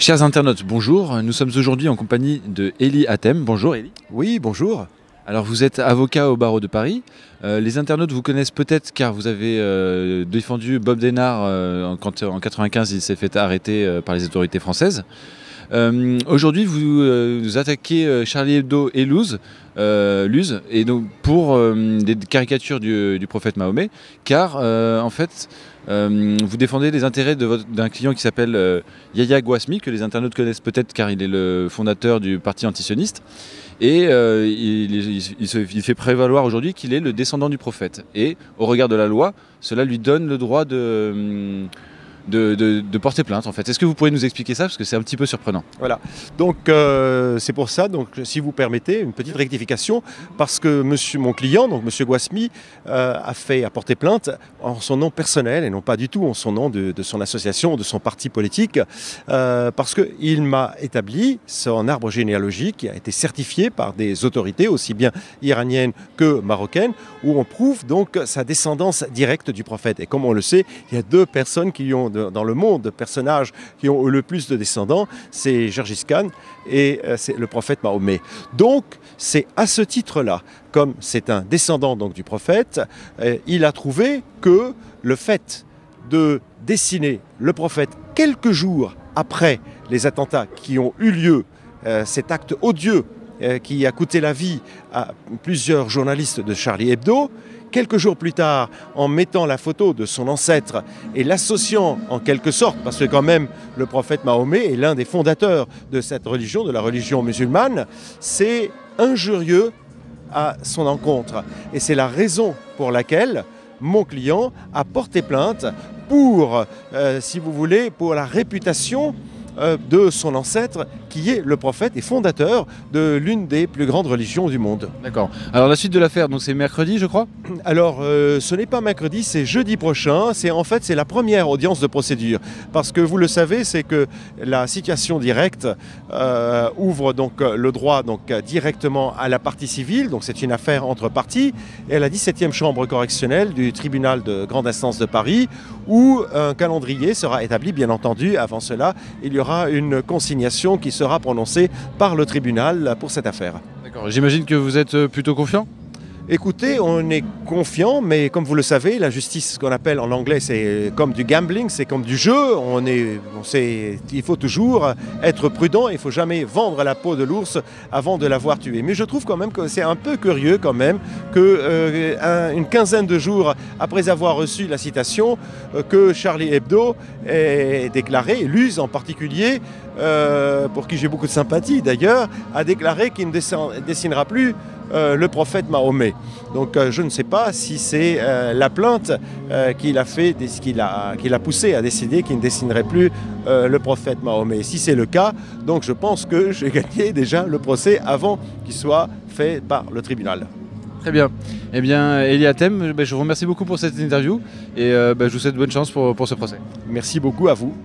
Chers internautes, bonjour. Nous sommes aujourd'hui en compagnie de Elie Hatem. Bonjour Elie. Oui, bonjour. Alors vous êtes avocat au barreau de Paris. Les internautes vous connaissent peut-être car vous avez défendu Bob Denard quand en 1995 il s'est fait arrêter par les autorités françaises. Aujourd'hui vous attaquez Charlie Hebdo et Luz, et donc pour des caricatures du prophète Mahomet, car en fait vous défendez les intérêts d'un client qui s'appelle Yahya Gouasmi, que les internautes connaissent peut-être car il est le fondateur du parti antisioniste. Et il fait prévaloir aujourd'hui qu'il est le descendant du prophète. Et au regard de la loi, cela lui donne le droit de porter plainte en fait. Est-ce que vous pourriez nous expliquer ça, parce que c'est un petit peu surprenant? Voilà, donc c'est pour ça, donc, si vous permettez, une petite rectification, parce que mon client, donc M. Gouasmi, a porté plainte en son nom personnel et non pas du tout en son nom de son association, de son parti politique, parce qu'il m'a établi son arbre généalogique qui a été certifié par des autorités aussi bien iraniennes que marocaines, où on prouve donc sa descendance directe du prophète. Et comme on le sait, il y a deux personnes qui ont dans le monde de personnages qui ont le plus de descendants, c'est Gengis Khan et c'est le prophète Mahomet. Donc c'est à ce titre-là, comme c'est un descendant donc du prophète, il a trouvé que le fait de dessiner le prophète quelques jours après les attentats qui ont eu lieu, cet acte odieux qui a coûté la vie à plusieurs journalistes de Charlie Hebdo, quelques jours plus tard, en mettant la photo de son ancêtre et l'associant en quelque sorte, parce que quand même le prophète Mahomet est l'un des fondateurs de cette religion, de la religion musulmane, c'est injurieux à son encontre. Et c'est la raison pour laquelle mon client a porté plainte pour, si vous voulez, pour la réputation de son ancêtre, qui est le prophète et fondateur de l'une des plus grandes religions du monde. D'accord. Alors la suite de l'affaire, donc c'est mercredi, je crois? Alors, ce n'est pas mercredi, c'est jeudi prochain. C'est la première audience de procédure. Parce que vous le savez, c'est que la citation directe ouvre donc le droit directement à la partie civile. Donc c'est une affaire entre parties. Et la 17e chambre correctionnelle du tribunal de grande instance de Paris, où un calendrier sera établi, bien entendu. Avant cela, il y aura une consignation qui sera prononcée par le tribunal pour cette affaire. D'accord. J'imagine que vous êtes plutôt confiant? Écoutez, on est confiant, mais comme vous le savez, la justice, ce qu'on appelle en anglais, c'est comme du gambling, c'est comme du jeu. Il faut toujours être prudent, il ne faut jamais vendre la peau de l'ours avant de l'avoir tué. Mais je trouve quand même que c'est un peu curieux quand même qu'une quinzaine de jours après avoir reçu la citation, que Charlie Hebdo ait déclaré, Luz en particulier, pour qui j'ai beaucoup de sympathie d'ailleurs, a déclaré qu'il ne dessinera plus le prophète Mahomet. Donc je ne sais pas si c'est la plainte qui l'a poussé à décider qu'il ne dessinerait plus le prophète Mahomet. Si c'est le cas, donc je pense que j'ai gagné déjà le procès avant qu'il soit fait par le tribunal. Très bien. Eh bien, Elie Hatem, je vous remercie beaucoup pour cette interview et je vous souhaite bonne chance pour ce procès. Merci beaucoup à vous.